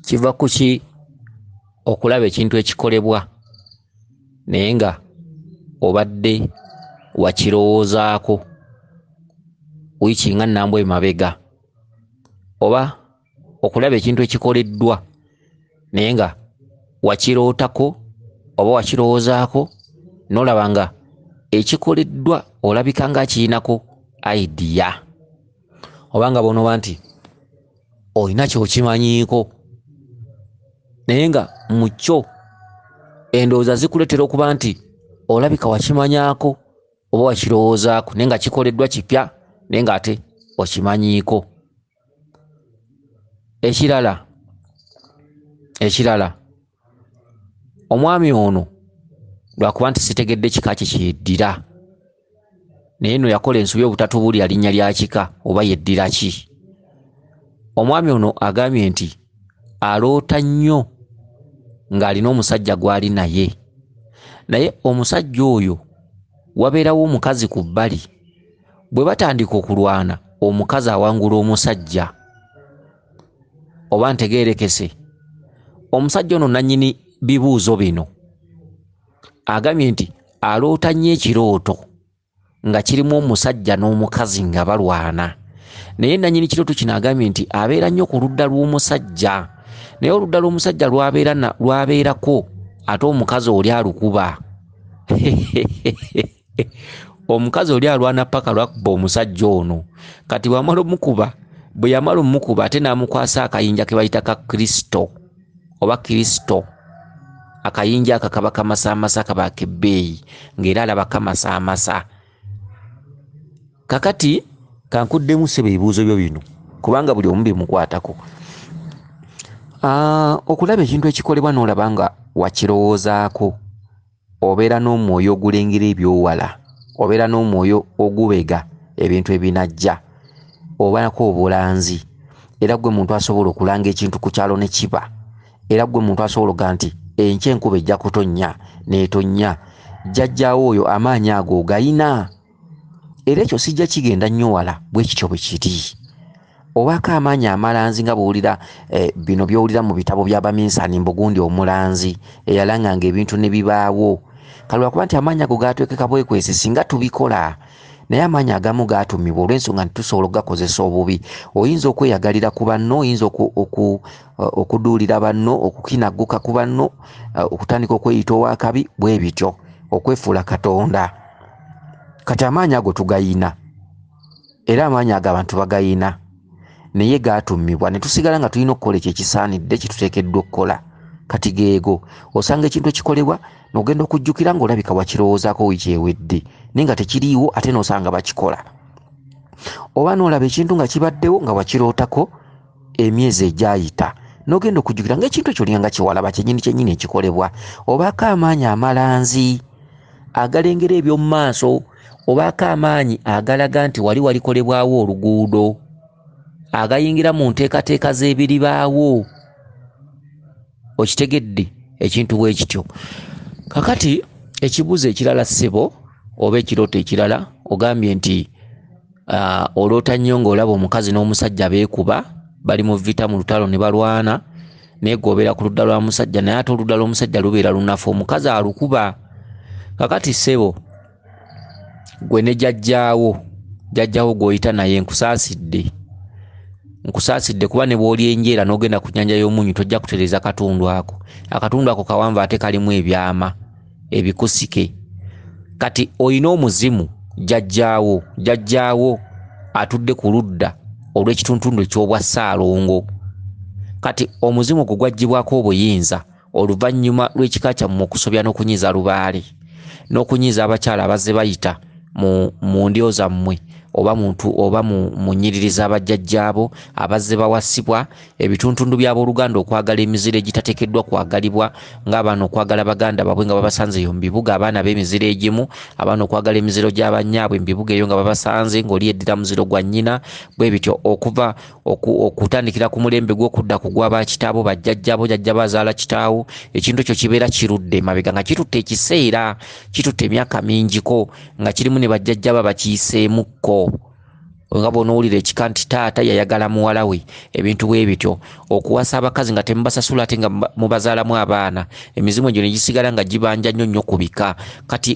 kiva kuki okulaba ekintu ekikolebwa naye nga obadde wakirowoozaako wiiki nga nnambwe mabega, oba okulaba ekintu ekikoleddwa naye nga wakirootako oba wakirowoozaako n'olaba nga ekikoleddwa olabika nga kirinako idea, oba nga bonoba nti olina kyokimanyiiko naye nga mu kyo endowooza zikuleetera okuba nti olabika wakimanyaako oba wakirowoozaako naye nga kikoleddwa kipya naye nga ate okimanyiiko. Ekirala omwami ono lwakuba nti sitegedde kika kye kyeddira naye nno yakola ensobi obutatubuulira linnya lya kika oba yeddira ki. Omwami ono agambye nti aloota nnyo ng'alina omusajja gw'ali naye omusajja oyo wabeerawo omukazi ku bbali, bwe batandika okulwana omukazi awangula omusajja. Oba ntegeerekese, omusajja ono nannyini bibuuzo bino agambye nti aloota nnyo ekirooto nga kirimu omusajja n'omukazi nga balwana, naye nannyini kirooto kino agambye nti abeera nnyo ku ludda lw'omusajja, naye oludda lw'omusajja lwabeerako ate omukazi oli alukuba. Omukazi oli alwana paka lwakuba omusajja ono, kati bwe yamala omukuba ate n'amukwasa akayinja ke bayita ka Kristo oba Kristo, akayinja aka kaba kamasaamasa kaba kebbeeyi ng'era alaba kamasaamasa. Kakati kankuddemu sebo ebibuuzo byo bino kubanga buli omu bimukwatako. Okulaba ekintu ekikolebwa n'olaba nga wakirowoozaako, obeera n'omwoyo ogulengera ebyowala, obeera n'omwoyo ogubega ebintu ebinajja, obaako obulanzi, era gwe muntu asobola okulanga ekintu ku kyalo ne kiba, era gwe muntu asobola oga nti enkya enkuba ejja kutonnya n'etonnya, jjajjaawo oyo amaanyi ago gayina, era ekyo sijja kigenda nnyo wala bwe kityo bwe kiri. Obaako amaanyi amalanzi nga bw'owulira bino by'owulira mu bitabo by'Abaminsani Mbugundi omulanzi eyalanganga ebintu ne bibaawo. Kalwakuba nti amaanyi ago gaatwekeka bwekwesi singa tubikola, naye amaanyi agamu gaatumibwa olw'ensonga nti tusobola okugakozesa obubi. Oyinza okweyagalira ku banno, oyinza okuduulira banno, okukinagguka ku banno, okutandika okweyita ow'akabi, bwe bityo okwefuula Katonda. Kati amaanyi ago tugayina, era amaanyi ago abantu bagayina, naye gaatumibwa ne tusigala nga tulina okukola ekyo ekisaanidde kye tuteekeddwa okukola. Kati geego osanga ekintu ekikolebwa n'ogenda okujjukira ng'olabika wakirowoozaako wiiki ewedde naye nga tekiriiwo ate n'osanga bakikola. Oba n'olaba ekintu nga kibaddewo nga wakirootako emyezi egyayita n'ogenda okujjukira ng'ekintu ekyo olinga kiwalaba kyennyini ekikolebwa. Obaako amaanyi amalanzi agalengera eby'omu maaso, obaako amaanyi agalaga nti wali walikolebwawo oluguudo, agayingira mu nteekateeka z'ebiribaawo. Okitegedde ekintu bwe kityo. Kakati ekibuuzo ekirala ssebo oba ekirooto ekirala ogambye nti oloota nnyo ng'olaba omukazi n'omusajja beekuba bali mu vita mu lutalo ne balwana, naye g'obeera ku ludda lwa musajja naye ate oludda lw'omusajja lubeera lunafu, omukazi alukuba. Kakati ssebo gwe ne jjajjaawo gw'oyita naye nkusaasidde kuba ne bw'oli enjeera n'ogenda ku nnyanja y'omunnyu tojja kutereeza katundu ako. Akatundu ako kawanvu ate kalimu ebyama ebikusike. Kati olina omuzimu jjajjaawo atudde ku ludda olw'ekituntundu eky'obwa Ssaalongo. Kati omuzimu gwo gwaggyibwako obuyinza oluvannyuma lw'ekika kyammwe okusobya n'okunyiiza lubaale n'okunyiiza abakyala abazze bayita mu ndyo zammwe oba mu nnyiriri z'abajjajjaabo abazze bawasibwa, ebituntundu by'abooluganda okwagala emiziro egitateekeddwa kwagalibwa, ng'abaana okwagala baganda baabwe nga babasanze eyo mu bibuga, abaana b'emiziro egimu, abaana okwagala emiziro gy'abannyaabwe mu bibuga eyo nga babasanze ng'oli yeddira muziro gwa nnyina, bwe bityo okuva okutandikira ku mulembe gw'okudda ku gw'abakitaabo bajjajjaabo, jjajja bazaala kitaawo, ekintu ekyo kibeera kirudde emabega nga kitutte ekiseera, kitutte emyaka mingiko nga kirimu ne bajjajjaabo bakiyiseemukko. nga bonoolira ekika nti taata yayagala muwala we ebintu bwe bityo okuwasa abakazi nga temubasasula ate nga mubazaalamu abaana emizimu egyo ne gisigala nga gibanja nnyo ku bika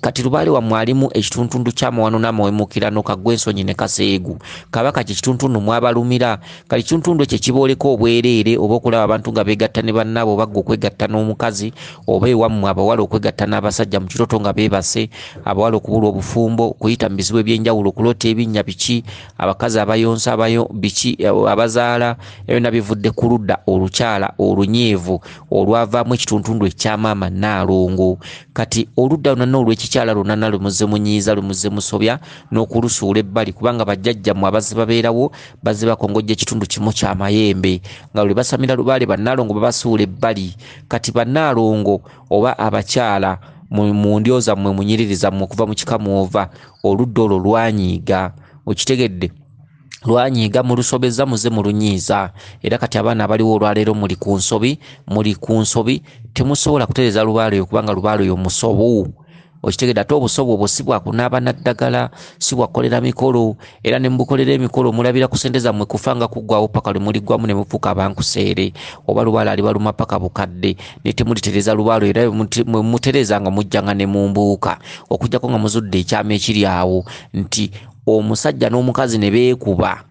kati lubaale wammwe alimu ekituntundu ky'amawano n'amawemukirano kaggwa ensonyi ne kaseegu kabaka kye kituntundu mwabalumira kati ekituntundu ekyo kibooleka obwereere oba okulaba abantu nga beegatta ne bannaabo oba ggwe okwegatta n'omukazi oba ewammwe abawala okwegatta n'abasajja mu kiroto nga beebase abawala okubulwa obufumbo okuyita mu bizibu eby'enjawulo okuloota ebinnya biki abakazi abayonsa biki abazaala ebyo nabivudde ku ludda olukyala olunyeevu olwavaamu ekituntundu ekyamaama Nnaalongo kati oludda lunana olw'ekikyala lunana lumuze munyiiza lumuze musobya n'okulusuula ebbali kubanga bajjajjammwe abaze babeerawo bazze bakongojja ekitundu kimu ky'amayembe nga lwe basamira lubaale Bannaalongo babasuula ebbali kati Bannaalongo oba abakyala mu ndyoza mmwe munyiririza mmwe okuva mu kika mwova oludda olwo lwanyiiga okitegedde lwanyiiga mulusobeza muze mulunyiiza era kati abaana abaliwo olwaleero muli ku nsobi temusobola kutereeza lubaale oyo kubanga lubaale oyo musobo okitegedde ate obusobo obwo si bwakunaaba naddagala si bwakolera mikolo era ne mubukolera emikolo mulabira ku ssente zammwe kufanga kuggwawo paka lwe muliggwamu ne mufuuka abankuseere oba lubaale alibaluma paka bukadde ne temulitereeza lubaale era mwe mutereeza nga mujjanga ne mu mbuuka okujjako nga muzudde ekyama ekiri awo nti omusajja n'omukazi ne beekuba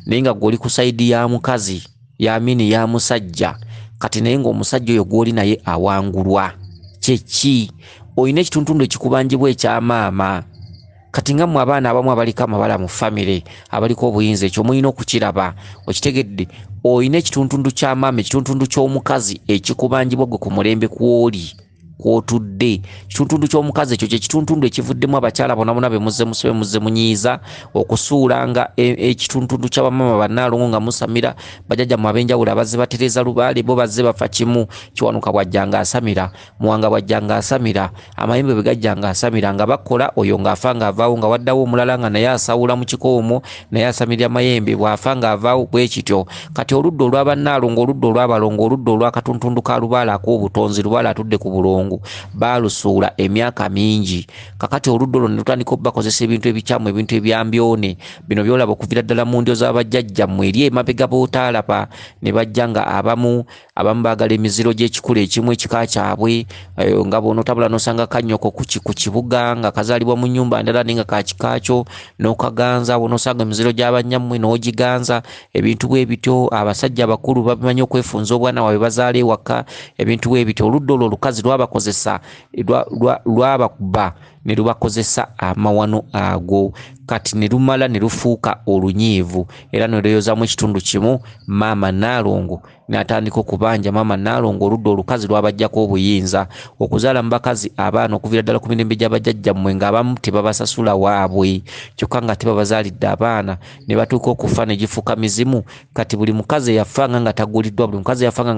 naye nga gw'oli ku sayidi ya mukazi yamini ya musajja kati naye ng'omusajja oyo gw'oli naye awangulwa kyeki oyina ekituntundu ekikubanjibwa ekyamaama kati nga mmwe abaana abamu abaliko amabala mu famire abaliko obuyinza ekyo muyina okukiraba okitegedde oyina ekituntundu ky'amaama ekituntundu ky'omukazi ekikubanjibwa gwe ku mulembe kw'oli kwotudde ekituntundu ky'omukazi ekyo kye kituntundu ekivuddemu abakyala bonabona be muzze musobe muzze munyiiza okusuulanga ekituntundu ky'abamama Bannaalongo nga musamira bajjajjammwe ab'enjawulo abazze batereeza lubaale bo bazze bafa kimu Kiwanuka bw'ajjanga asamira Muwanga bw'ajjanga asamira amayembe bwe gajjanga asamira nga bakola oyo ng'afa ng'avaawo nga waddawo omulala nga naye asawula mu kikoomo naye asamirya mayembe bw'afa ng'avaawo bwe kityo kati oludda olwa Bannaalongo oludda olw'Abalongo oludda olw'akatuntundu ka lubaale ak'obutonzi lubaale atudde ku bulongo balusuula emyaka mingi kakati oludda olwo ne lutandika okubakozesa ebintu ebikyamu ebintu ebyambyone bino byolaba okuviira ddala mu ndyo z'abajjajjammwe eri emabega bootaalaba ne bajja nga abamu baagala emiziro gy'ekikula ekimu ekika kyabwe nga bw'onootabula n'osanga kannyoko ku kibuga nga kazaalibwa mu nnyumba ndala naye nga kakikakyo n'okaganza bw'onoosanga emiziro gy'abanyammwe n'ogiganza ebintu bwe bityo abasajja abakulu babimanyi okwefunza obwana waabwe bazaala ewaka ebintu bwe bityo oludda olwo olukazi lwabakozesa lwabakuba ne lubakozesa amawano ago kati ne lumala ne lufuuka olunyiivu era ne lweyozaamu ekitundu kimu maama Nnaalongo n'atandika okubanja maama Nnaalongo oludda olukazi lwabajjako obuyinza okuzaala mu bakazi abaana okuviira ddala ku mirembe gy'abajjajjammwe ng'abamu tebabasasula waabwe kyokka nga tebabazaalidde abaana ne batuuka okufa ne gifuuka mizimu kati buli mukazi eyafanga nga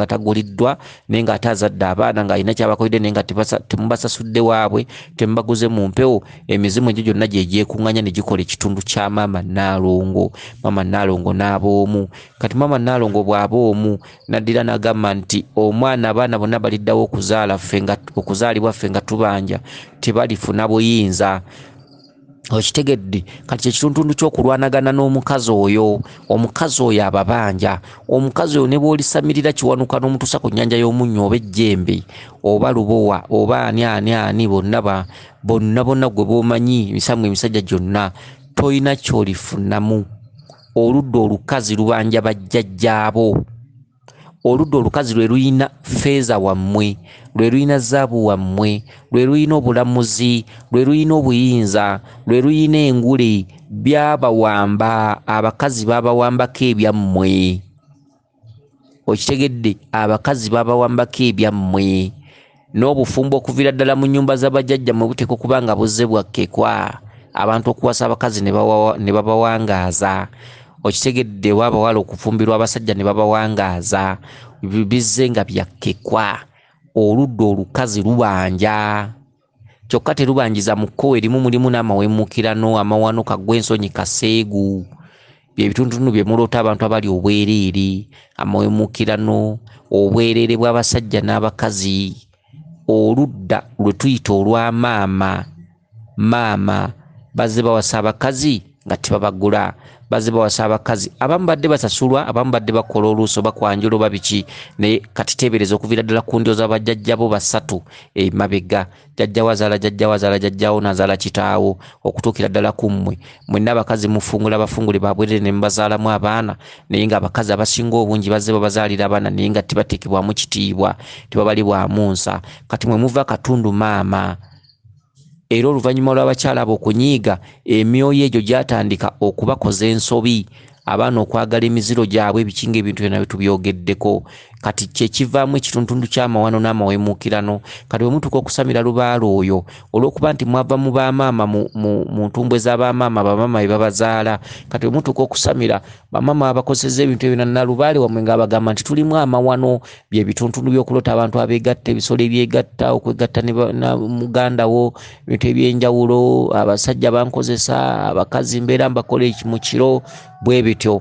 taguliddwa naye ng'ate azadde abaana ng'alina kyabakoledde naye nga temubasasudde waabwe temubaguze mu mpewo emizimu egyo gyonna gye gyekuŋŋanya ne gikola ekitundu kya maama Nnaalongo maama Nnaalongo n'ab'omu kati maama Nnaalongo bw'aba omu naddira n'agamba nti omwana abaana bonna baliddawo okuzaalibwa ffe nga tubanja tebalifuna buyinza okitegedde kati kyekituntundu ky'okulwanagana n'omukazi oyo ababanja omukazi oyo ne bw'olisamirira Kiwanuka n'omutuusa ku nnyanja y'omunnyo oba ejjembe oba lubowa oba ani bonna gwe b'omanyi emisango emisajja gyonna toyina ky'olifunamu oludda olukazi lubanja bajjajjaabo oludda olukazi lwe luyina feeza wammwe lwe luyina zaabu wammwe lwe luyina obulamuzi lwe luyina obuyinza lwe luyina engule byabawamba abakazi babawambako ebyammwe okitegedde abakazi babawambako ebyammwe n'obufumbo okuviira ddala mu nnyumba z'abajjajjammwe buteeka okuba nga buzze bwakkekwa abantu okuwasa abakazi ne babawangaaza okitegedde wabawala okufumbirwa abasajja ne babawangaaza bizze nga byakkekwa oludda olukazi lubanja kyokka terubanjiza mu kkowe erimu mulimu n'amawemukirano amawano kaggwa ensonyi kaseegu byebitundutundu bye muloota abantu abali obwereere amawemukirano obwereere bw'abasajja n'abakazi oludda lwe tuyita olwa maama bazze bawasa abakazi nga tebabagula bazze bawasa abakazi abamu badde basasulwa abamu badde bakola oluuso bakwanjula babiki naye kati teebereza okuviira ddala ku ndyo z'abajjajjabo basatu emabega jjajjawo azaala jjajjawo n'azaala kitaawo okutuukira ddala ku mmwe mwenna abakazi mufungula abafungule babwerere ne mubazaalamu abaana naye ng'abakazi abasinga obungi bazze babazaalira abaana naye nga tibateekebwamu kitiibwa tebabalibwamu nsa kati mwe muva katundu maama era oluvannyuma lw'abakyala abo okunyiiga emyoyo egyo gyatandika okubakoza ensobi abaana okwagala emiziro gyabwe ebikinga ebintu byonna bitubyogeddeko kati kyekivaamu ekituntundu ky'amawano n'amawemuukirano kati bwe mutuuka okusamira lubaalo oyo olw'okuba nti mwava mu bamaama mu ntumbwe z'abamaama bamaama be babazaala kati bwe mutuuka okusamira bamaama babakozesa ebintu ebyo na lubaale wamwe ng'abagamba nti tulimu amawano bye bituntundu by'okulota abantu abeegatta ebisolo ebyegatta okwegatta na mugandawo ebintu eby'enjawulo abasajja bankozesa abakazi mbeera mbakola mu kiro bwe bityo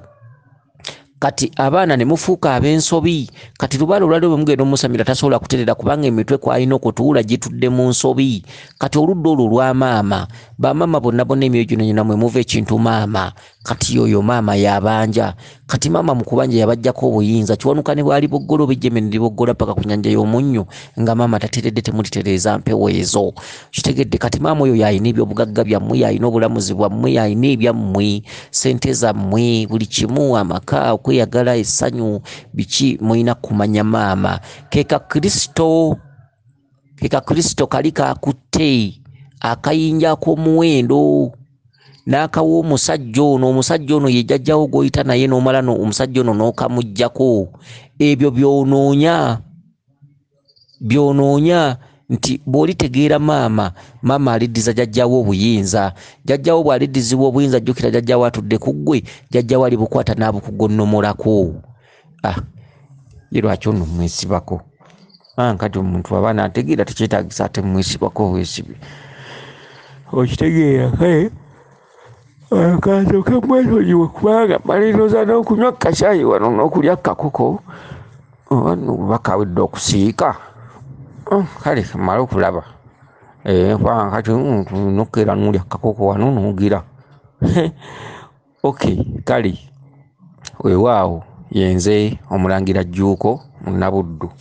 kati abaana ne mufuuka ab'ensobi kati lubaale olwaliwo bwe mugenda omusamira tasobola kuterera kubanga emitwe kwalina okutuula gitudde mu nsobi kati oludda olwo lwamaama bamaama bonna emyoyo gino nyina mwe muva ekintu maama kati yoyo maama yabanja kati maama mu kubanja yabajjako obuyinza kiwanuka ne bwali boggolo bejjeme ne liboggola paka ku nyanja y'omunnyo nga maama tateredde temulitereeza mpewo ezo kitegedde kati maama oyo yalina ebyobugagga byammwe yalina obulamuzi bwammwe yalina ebyammwe sente zammwe buli kimu amaka okweyagala essanyu biki mulina kumanya maama keka kristo kali kakutte akayinja ak'omuwendo n'akawa omusajja ono ye jjajjawo gw'oyita naye n'omala omusajja ono n'okamuggyako ebyo byonoonya nti bw'olitegeera maama aliddiza jjajjawo obuyinza jjajjawo bw'aliddizibwa obuyinza jjukira jjajjawo atudde ku ggwe jjajjawo alibukwata n'abukugonnomolako ye lwaki ono mwesibako kati omuntu aba n'ategeera tekyetaagisa ate mwesibako bwesibi okitegeera kale akazo kamwesonyiwe kubanga balinoza n'okunywa kashayi wano n'okulya kakoko oba kawedde okusiika kale mala okulaba kubanga kati nokkeera n'olya kakoko wano n'ogira kale weewaawo yenze omulangira Jjuuko Munnabuddu.